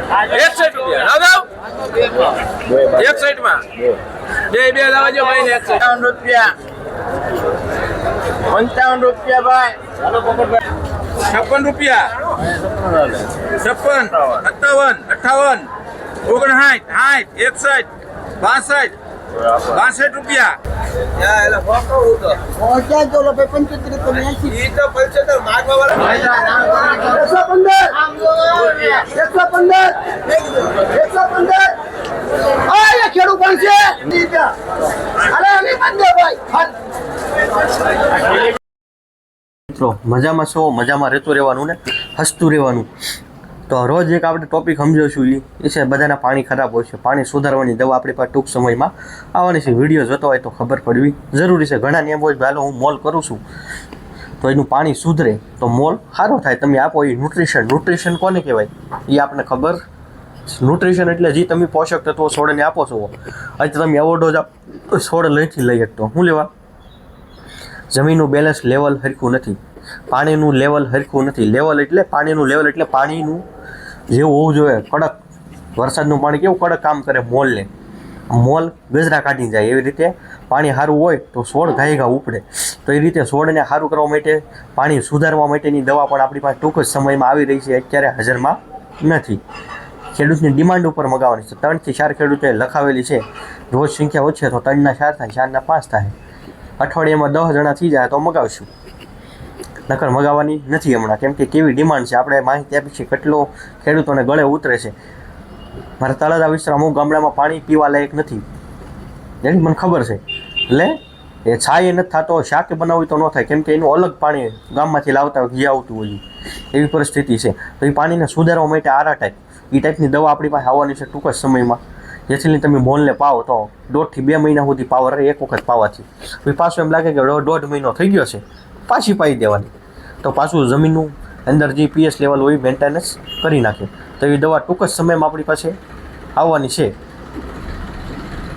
રૂપિયા દાદા 61 માં બે લાવજો ભાઈ 51 રૂપિયા 55 રૂપિયા ભાઈ 56 રૂપિયા 56 57 58 59 60 62 રૂપિયા મિત્રો મજામાં છો, મજામાં રહેતું રહેવાનું ને હસતું રહેવાનું. તો રોજ એક આપણે ટોપિક સમજાવશું એ છે બધાના પાણી ખરાબ હોય છે, પાણી સુધારવાની દવા આપણી પાસે ટૂંક સમયમાં આવવાની છે. વિડીયો જોતો હોય તો ખબર પડવી જરૂરી છે. ઘણા નિયમ હોય હાલો હું મોલ કરું છું તો એનું પાણી સુધરે તો મોલ સારો થાય. તમે આપો એ ન્યુટ્રિશન કોને કહેવાય એ આપણને ખબર. ન્યુટ્રિશન એટલે જે તમે પોષક તત્વો છોડને આપો છો. આજે તમે એવો ડોઝ છોડ લઈથી લઈ શકતો શું લેવા? જમીનનું બેલેન્સ લેવલ હરખું નથી, પાણીનું લેવલ હરખું નથી. લેવલ એટલે પાણીનું લેવલ એટલે પાણીનું જેવું હોવું જોઈએ કડક. વરસાદનું પાણી કેવું કડક કામ કરે મોલને, મોલ ગજરા કાઢી જાય એવી રીતે પાણી સારું હોય તો છોડ ઘાયઘા ઉપડે. તો એ રીતે છોડને સારું કરવા માટે પાણી સુધારવા માટેની દવા પણ આપણી પાસે ટૂંક જ સમયમાં આવી રહી છે. અત્યારે હાજરમાં નથી. ખેડૂતની ડિમાન્ડ ઉપર મગાવવાની છે. 3 થી 4 ખેડૂતોએ લખાવેલી છે. રોજ સંખ્યા ઓછી તો 3 ના 4 થાય, 4 ના 5 થાય. અઠવાડિયામાં 10 જણા થઈ જાય તો મગાવશું, નકર મગાવવાની નથી હમણાં. કેમ કે કેવી ડિમાન્ડ છે આપણે માહિતી આપી છે, કેટલો ખેડૂતોને ગળે ઉતરે છે. મારા તળાજા વિસ્તાર અમુક ગામડામાં પાણી પીવા લાયક નથી, એની મને ખબર છે. એટલે એ છાય નથી થતો, શાક બનાવવું તો ન થાય કેમ કે એનું અલગ પાણી ગામમાંથી લાવતા હોય જે આવતું હોય એવી પરિસ્થિતિ છે. તો એ પાણીને સુધારવા માટે આરા ટાઈપ એ ટાઈપની દવા આપણી પાસે આવવાની છે ટૂંક જ સમયમાં. જેથી તમે મોલને પાવો તો 1.5 થી 2 મહિના સુધી પાવો રહે એક વખત પાવાથી. પછી પાછું એમ લાગે કે 1.5 મહિનો થઈ ગયો છે પાછી પાઈ દેવાની, તો પાછું જમીનનું અંદર જે પીએચ લેવલ હોય મેન્ટેનન્સ કરી નાખે. તો એવી દવા ટૂંક જ સમયમાં આપણી પાસે આવવાની છે.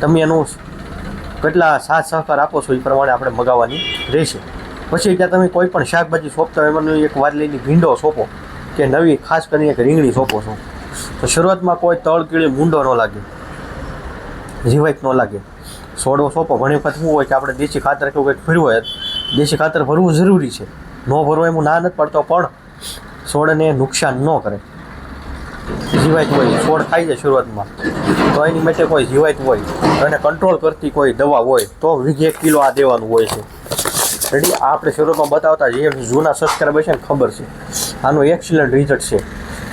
તમે એનું કેટલા સાથ સહકાર આપો છો એ પ્રમાણે આપણે મગાવવાની રહેશે. પછી ત્યાં તમે કોઈ પણ શાકભાજી સોંપતા હોય એમાંનું એક વાદળીની ભીંડો સોંપો કે નવી ખાસ કરીને એક રીંગણી સોંપો છો તો શરૂઆતમાં કોઈ તળ કીળી મૂંડો ન લાગે, જીવાત ન લાગે. છોડવો સોંપો ઘણી વખત શું હોય કે આપણે દેશી ખાતર કેવું કંઈક ભરવું હોય, દેશી ખાતર ભરવું જરૂરી છે. ન ભરવો એમ ના નથી પડતો પણ છોડને નુકસાન ન કરે. જીવાત હોય છોડ ખાઈ જાય શરૂઆતમાં તો એની માટે કોઈ જીવાત હોય તો એને કંટ્રોલ કરતી કોઈ દવા હોય તો વીઘે 1 કિલો આ દેવાનું હોય છે. રેડી આપણે શરૂઆતમાં બતાવતા જે જૂના સબસ્ક્રાઈબર છે ને ખબર છે આનું એક્સિલન્ટ રિઝલ્ટ છે.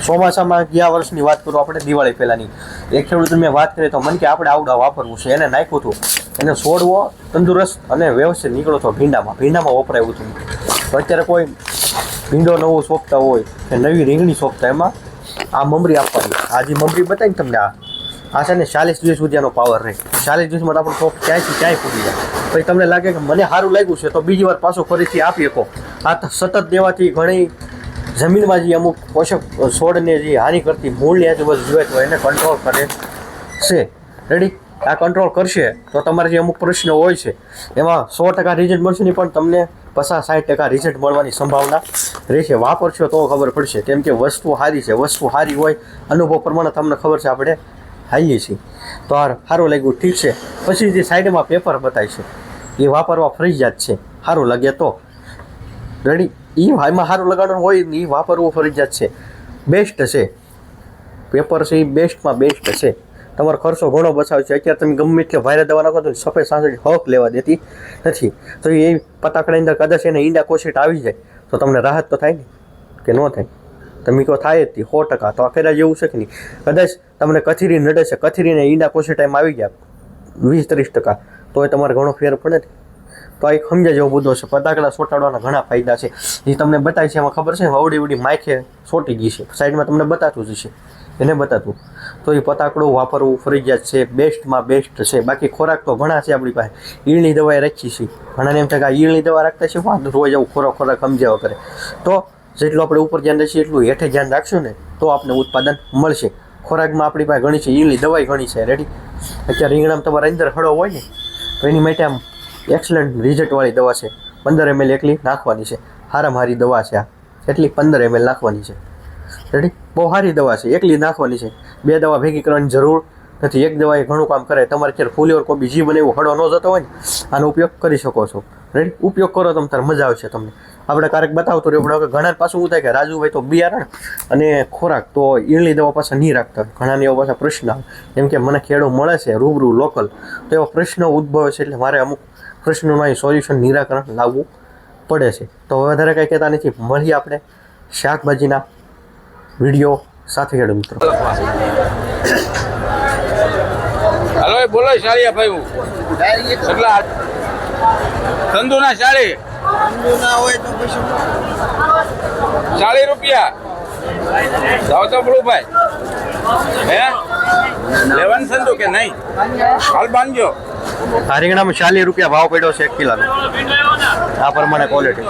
ચોમાસામાં ગયા વર્ષની વાત કરું આપણે દિવાળી પહેલાંની એક ખેડૂત મેં વાત કરી તો મને કે આપણે આવડા વાપરવું છે. એને નાખ્યું હતું, એને છોડવો તંદુરસ્ત અને વ્યવસ્થિત નીકળો હતો ભીંડામાં વપરાયું હતું. તો અત્યારે કોઈ ભીંડો નવો સોંપતા હોય કે નવી રીંગણી સોંપતા એમાં આ મમરી આપવાની. આ જે મમરી બતાવી ને તમને આ છે ને 40 દિવસ સુધી આનો પાવર રહે. 40 દિવસમાં આપણું શોપ ક્યાંયથી ક્યાંય પૂરી જાય. પછી તમને લાગે કે મને સારું લાગ્યું છે તો બીજી વાર પાછું ફરીથી આપી શકો. આ સતત દેવાથી ઘણી જમીનમાં જે અમુક પોષક છોડને જે હાનિ કરતી મૂળની આજુબાજુ જીવાત હોય એને કંટ્રોલ કરે છે. રેડી આ કંટ્રોલ કરશે તો તમારે જે અમુક પ્રશ્નો હોય છે એમાં 100% રિઝલ્ટ મળશે નહીં પણ તમને 50-60% રિઝલ્ટ મળવાની સંભાવના રહેશે. વાપરશો તો ખબર પડશે કેમ કે વસ્તુ સારી છે. વસ્તુ સારી હોય અનુભવ પ્રમાણે તમને ખબર છે આપણે હાઈએ છીએ. તો આ સારું લાગ્યું ઠીક છે. પછી જે સાઈડમાં પેપર બતાય છે એ વાપરવા ફરજિયાત છે. સારું લાગે તો રેડી એમાં સારું લગાડવાનું હોય એ વાપરવું ફરજિયાત છે. બેસ્ટ છે પેપર છે એ બેસ્ટમાં બેસ્ટ છે. તમારો ખર્ચો ઘણો બચાવ છે. અત્યારે તમે ગમે એટલે ભારે દવા નાખો તો સફેદ સાંસળી હક લેવા દેતી નથી. તો એ પતાકડાની અંદર કદાચ એને ઈંડા કોશેટ આવી જાય તો તમને રાહત તો થાય ને કે ન થાય? તમે કહો થાય જ 100%. તો આ કર્યા જેવું છે કે નહીં? કદાચ તમને કથીરી નડે છે, કથીરીને ઈંડા કોશેટ એમ આવી ગયા 20-30% તો એ તમારે ઘણો ફેર પડે ને. તો આ એક સમજ્યા જેવો મુદ્દો છે. પતાકડા સોટાડવાના ઘણા ફાયદા છે એ તમને બતાવી છે. એમાં ખબર છે અવડી માઇકે સોટી ગઈ છે, સાઈડમાં તમને બતાતું જ છે એને બતાતું. તો એ પતાકડું વાપરવું ફરજિયાત છે. બેસ્ટમાં બેસ્ટ છે. બાકી ખોરાક તો ઘણા છે આપણી પાસે. ઈળની દવાએ રાખી છે. ઘણાને એમ થાય કે આ ઈળની દવા રાખતા છે વાંધો રોજ આવું ખોરાક સમજાવવા કરે. તો જેટલું આપણે ઉપર ધ્યાન રાખીએ એટલું હેઠે ધ્યાન રાખશું ને તો આપણે ઉત્પાદન મળશે. ખોરાકમાં આપણી પાસે ઘણી છે, ઈળની દવાઈ ઘણી છે. રેડી અત્યારે રીંગણામાં તમારા અંદર હળો હોય ને તો એની માટે આમ એક્સલન્ટ રિઝલ્ટવાળી દવા છે. 15 ml એકલી નાખવાની છે. હારામાં હારી દવા છે આ. એટલી 15 ml નાખવાની છે. રેડી? બહુ સારી દવા છે, એકલી નાખવાની છે, 2 દવા ભેગી કરવાની જરૂર નથી. એક દવા એ ઘણું કામ કરે. તમારે ક્યારે ફૂલી ઓર કોઈ બીજી બને એવું હળો ન જતો હોય ને આનો ઉપયોગ કરી શકો છો. રેડી? ઉપયોગ કરો તમે તારે મજા આવશે તમને. આપણે ક્યારેક બતાવતો રહ્યો પણ ઘણા પાછું શું થાય કે રાજુભાઈ તો બિયારણ અને ખોરાક તો ઈળની દવા પાછા નહીં રાખતા. ઘણાને એવો પાછા પ્રશ્ન આવે કેમ કે મને ખેડૂ મળે છે રૂબરૂ લોકલ, તો એવો પ્રશ્ન ઉદ્ભવે છે એટલે મારે અમુક પ્રશ્નોનું અહીં સોલ્યુશન નિરાકરણ લાવવું પડે છે. તો વધારે કંઈ કહેતા નથી, મળીએ આપણે શાકભાજીના વિડીયો સાથે ખેડૂત મિત્રો. હાલો એ બોલો શાળિયા ભાઈ કેટલા ધંધુના શાળી 40 રૂપિયા જાવ તો બળુભાઈ હે લેવાનું સંધુ કે નહીં હાલ બાંધજો. આ રીંગણામાં 40 રૂપિયા ભાવ પડ્યો છે 1 કિલોનો. આ પ્રમાણે ક્વોલિટી.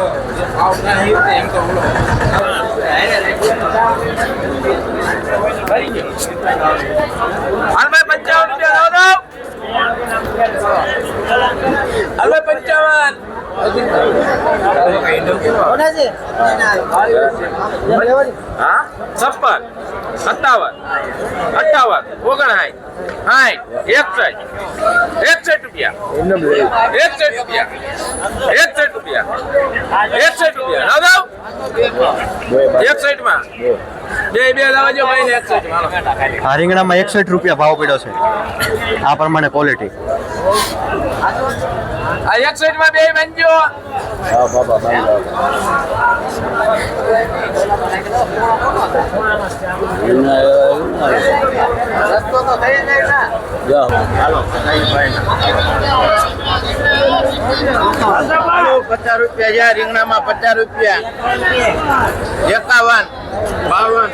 હાલ ભાઈ 55 રૂપિયા દો. હાલ ભાઈ 55 હા 56 57 58 59 60 61 રૂપિયા 61 રૂપિયા 61 રૂપિયા 61 રૂપિયા દાદા 61 માં બે લાવજો ભાઈ ને 61 માં. આ રીંગણામાં 61 રૂપિયા ભાવ પડ્યો છે. આ પ્રમાણે ક્વોલિટી. આ 61 માં બે બનજો. હા બાબા રસ્તો તો થઈ જાય ને. હાલો 50 રૂપિયા છે. રીંગણામાં 50 રૂપિયા 51 52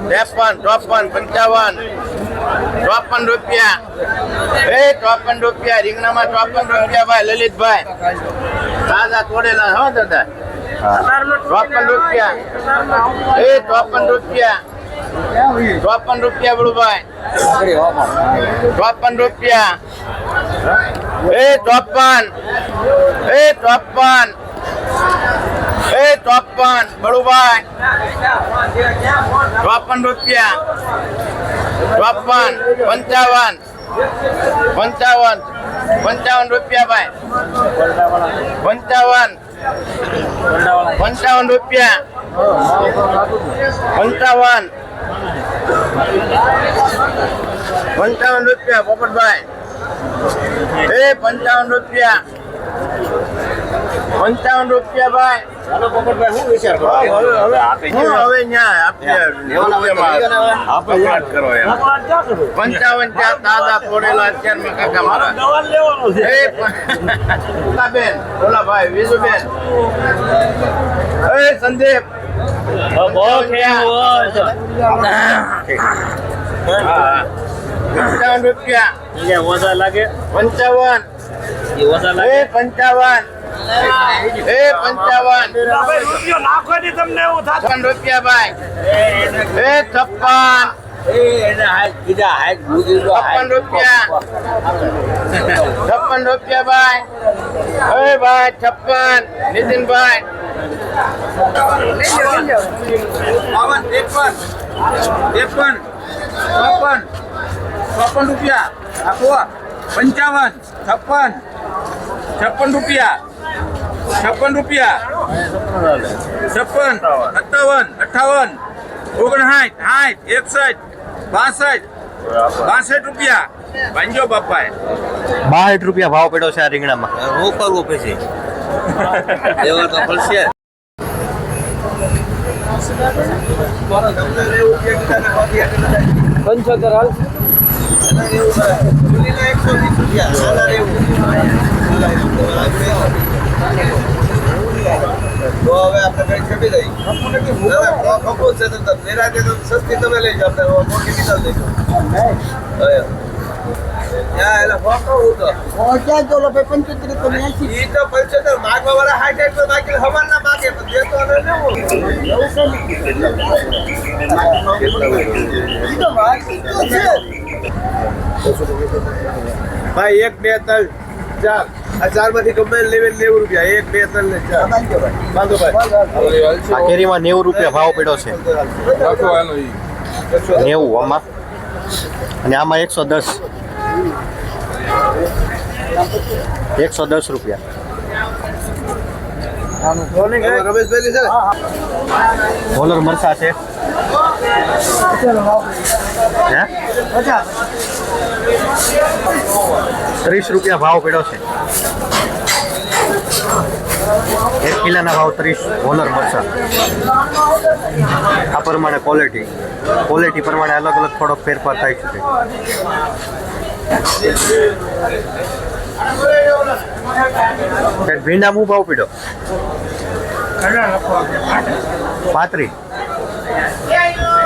53 54 55 54 રૂપિયા 54 રૂપિયા રીંગણામાં 54 રૂપિયા ભાઈ લલિતભાઈ તાજા તોડેલા હો દાદા 54 રૂપિયા 54 રૂપિયા 54 રૂપિયા બળુભાઈ 54 રૂપિયા 54 બળુભાઈ 54 રૂપિયા 55 55 રૂપિયા ભાઈ 55 રૂપિયા 55 રૂપિયા પોપટભાઈ 55 રૂપિયા 55 રૂપિયા ભાઈ. હાલો પોપટભાઈ શું વિચાર કરો? હવે ન્યા આપણે વાત કરો એમ 55 ત્યાં તાજા તોડેલા અત્યારમાં કાકા મારા બેન ઓલા ભાઈ વિજુબેન સંદીપ 55 રૂપિયા 55 55 રૂપિયા ભાઈ 56 56 રૂપિયા 56 રૂપિયા ભાઈ ભાઈ 56 નીતિનભાઈ 56 રૂપિયા આપો 55 56 રૂપિયા 56 રૂપિયા 56 57 58 59 60 62 રૂપિયા ભાંજો બાપાએ 62 રૂપિયા ભાવ પડ્યો છે આ રીંગણામાં. હું કરવું પછી એવા તો પડશે. તો હવે આપણે કઈ છપી દઈ સસ્તી તમે લઈ જાઓ આપણે મોટી નિકાલ લઈ ભાઈ 1 2 3 4 આ ચાર માંથી કમ્બાઈન લેવલ 90 રૂપિયા 1 2 3 ને 4 બાંધો ભાઈ આ કેરીમાં 90 રૂપિયા ભાવ પડ્યો છે. રાખો આનો ઈ 90 આમાં અને આમાં 110 રૂપિયા. રમેશભાઈ છે હોલર મરચા છે હે 30 રૂપિયા ભાવ પડ્યો છે. 1 કિલોના ભાવ 30 હોલર મરચા. આ પ્રમાણે ક્વોલિટી પ્રમાણે અલગ અલગ થોડોક ફેરફાર થાય છે. ભીંડા હું ભાવ પડ્યો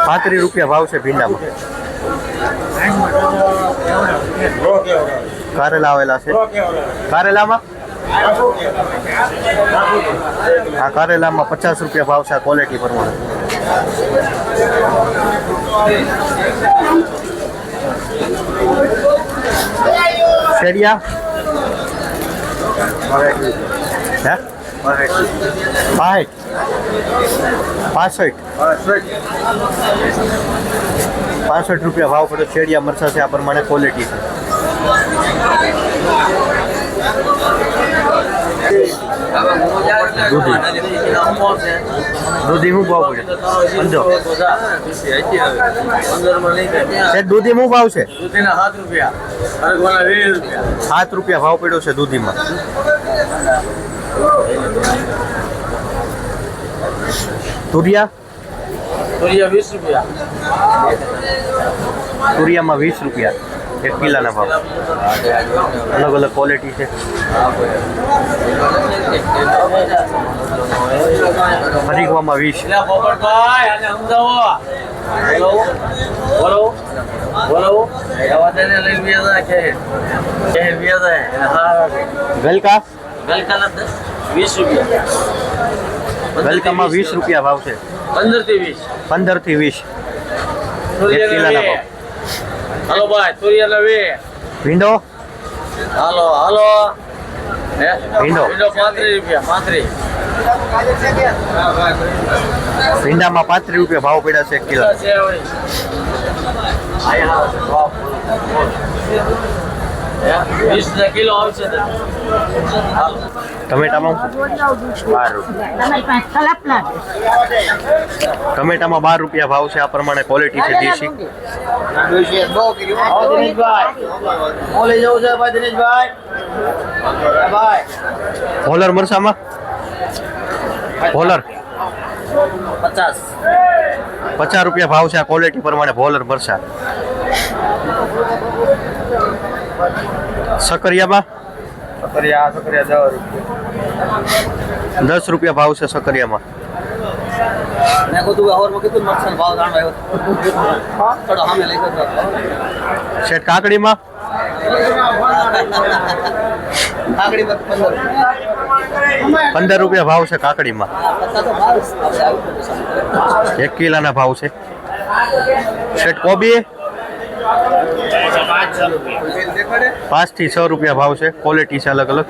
35 રૂપિયા ભાવ છે ભીંડામાં. કારેલા આવેલા છે. કારેલામાં આ કારેલામાં 50 રૂપિયા ભાવ છે. આ ક્વોલિટી પ્રમાણે. શેરિયા હે 65 રૂપિયા ભાવ પડ્યો. શેડિયા મરચા છે. આ પ્રમાણે ક્વોલિટી છે. દૂધી શું ભાવ પડ્યો? દૂધી શું ભાવ છે? 7 રૂપિયા ભાવ પડ્યો છે દૂધીમાં. તુરિયા 20 રૂપિયા તુરિયામાં 20 રૂપિયા 1 કિલોના ભાવ. અલગ અલગ ક્વોલિટી છે. હરીગવામાં 20. ગલકા 20 રૂપિયા ગલકામાં 20 રૂપિયા ભાવ છે. 15 થી 20 1 કિલોના ભાવ. હાલો ભાઈ તુરિયા લવે ભીંડો હાલો ભીંડો 35 રૂપિયા 35 ભીંડામાં 35 રૂપિયા ભાવ પડ્યા છે 1 કિલો. કિલો આવશે ટમેટામાં 12 રૂપિયા ભાવ છે. આ પ્રમાણે ક્વોલિટી છે દેશી. હોલર મરસામાં હોલર 50 રૂપિયા ભાવ છે. આ ક્વોલિટી પ્રમાણે હોલર મરસા. સકરિયામાં 10 રૂપિયા ભાવ છે સકરિયામાં. શેઠ કાકડીમાં 15 રૂપિયા ભાવ છે કાકડીમાં. 1 કિલોના ભાવ છે. શેઠ કોબી 5 થી 6 રૂપિયા ભાવ છે. ક્વોલિટી છે અલગ અલગ.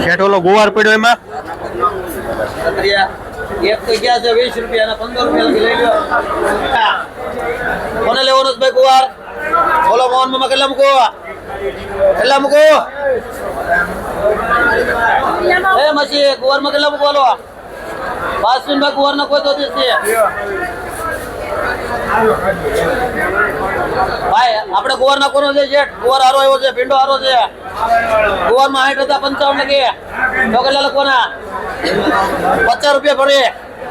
શેઠ ઓલો ગુવાર પડ્યો એમાં એક તો ગયા છે 20 રૂપિયા 15 રૂપિયા લઈ લો. કોને લેવાનો છે ભાઈ ગુવાર? બોલો મોહન મામા કેટલા મૂકો? એ મસી ગુવાર માં કેટલા મૂકો? બોલો પાસુન ભાઈ ગુવાર ના કોઈ તો દેશે ભાઈ. આપણે ગુવાર ના કોનો છે શેઠ? ગુવાર હારો આવ્યો છે, ભીંડો હારો છે. ગુવાર માં 60,55 લખી તો કેટલા લખવાના? 50 રૂપિયા ભરે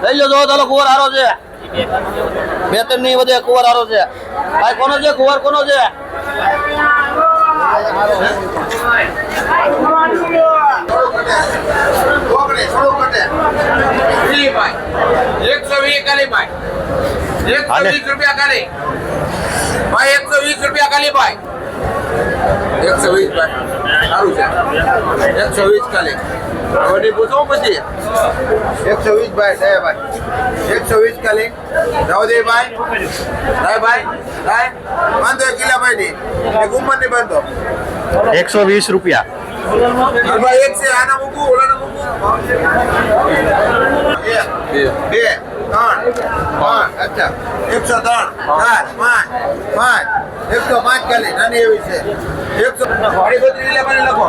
લઈ લો. જો ચાલો ગુવાર હારો છે. 2-3 નહીં વધે. ગુવાર હારો છે ભાઈ. કોનો છે ગુવાર? કોનો છે? ₹120 રૂપિયા ખાલી ભાઈ. 120 રૂપિયા ખાલી ભાઈ. 120 ભાઈ સારું છે 120 ખાલી હવે પૂછો પછી 120 ભાઈ દે ભાઈ 120 ખાલી રાવદે ભાઈ બાંધો 1 કિલો ભાઈ ની એક ઉંમર ની બાંધો 120 રૂપિયા. ભાઈ એક છે આના મૂકું ઓલાના મૂકું 2 3 5 અચ્છા 103 4 5 105 ખાલી નાની એવી છે 132 મને લખો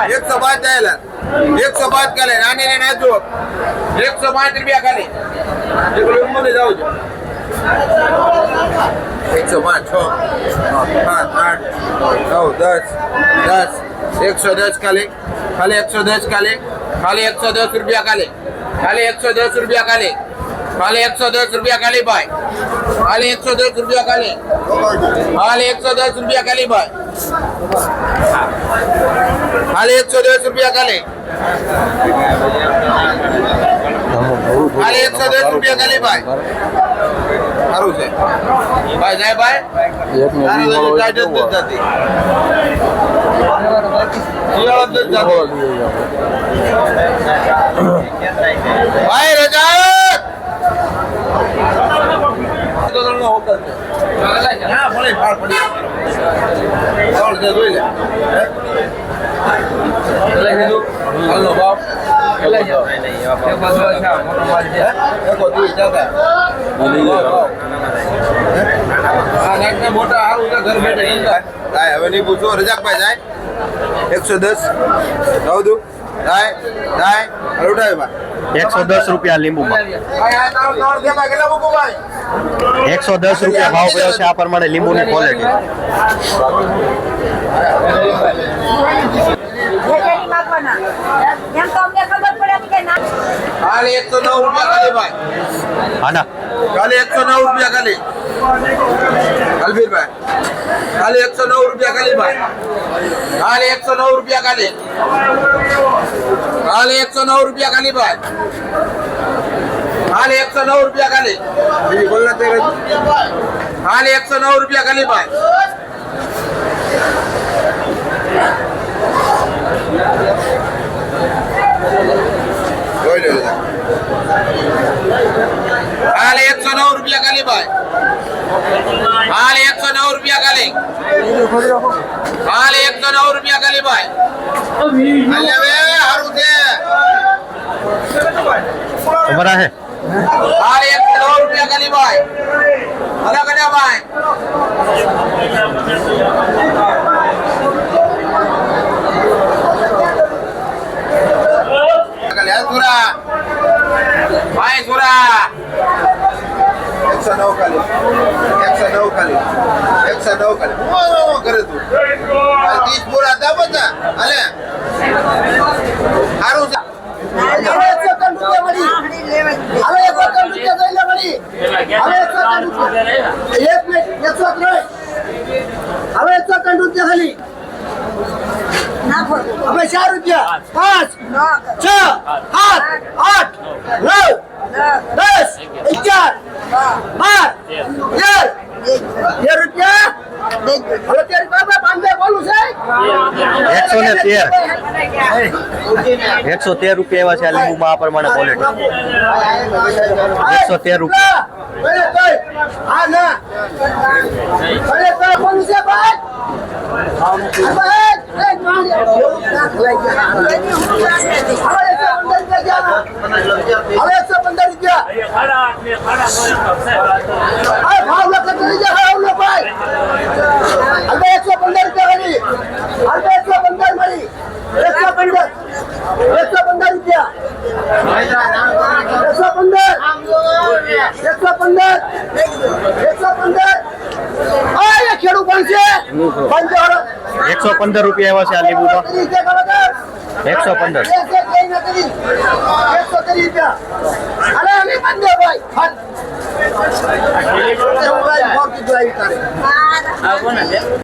105 ચાલે 105 ખાલી નાની ને નાજો 105 રૂપિયા ખાલી એકલો ઉંમરે જાવ છો 105 6 7 8 9 10 110 ખાલી ખાલી 110 રૂપિયા ખાલી 110 રૂપિયા ખાલી 110 રૂપિયા ખાલી ભાઈ ખાલી 110 રૂપિયા ખાલી 110 રૂપિયા ખાલી ભાઈ ખાલી 110 રૂપિયા ખાલી 110 રૂપિયા ખાલી ભાઈ સારું છે ભાઈ જાય ભાઈ ભાઈ રજા મોટા હારું ઘર બેઠે હવે નહીં પૂછો રજાકભાઈ જાય 110 રાવદુ જાય ઉઠાવે 110 રૂપિયા લીંબુમાં. 110 રૂપિયા ભાવ પડ્યો છે આ પ્રમાણે લીંબુની ક્વોલિટી. ખાલી 109 રૂપિયા ખાલી ભાઈ આના ખાલી 109 રૂપિયા ખાલી અલબીરભાઈ ખાલી 109 રૂપિયા ખાલી ભાઈ ખાલી 109 રૂપિયા ખાલી ખાલી 109 રૂપિયા ખાલી ભાઈ ખાલી 109 રૂપિયા ખાલી બીજી બોલના તે ખાલી 109 રૂપિયા ખાલી ભાઈ જોઈ લો ખાલી 109 રૂપિયા ખાલી ભાઈ ખાલી 109 રૂપિયા ખાલી ખાલી 109 રૂપિયા ખાલી ભાઈ હાલે હવે હારું છે તમારા હે ખાલી 109 રૂપિયા ખાલી ભાઈ અલગ કડા ભાઈ સુરા ભાઈ સુરા 109 ખાલી 109 ખાલી 109 ખાલી કરે તું 30 પૂરા તા બધા હાલે હારું છે હવે 150 રૂપિયા મળી હવે 150 રૂપિયા દઈ લે મળી હવે 150 રૂપિયા એક મિનિટ 103 હવે 150 રૂપિયા ખાલી હવે 4 રૂપિયા 5 6 7 8 9 10 11 12 13 113 રૂપિયા એવા છે આ લીંબુમાં આ પ્રમાણે ક્વોલિટી 113 રૂપિયા હા ના બોલું છે ભાઈ ખેડૂત પણ છે 115 રૂપિયા એવા છે આ લીંબુમાં 115 130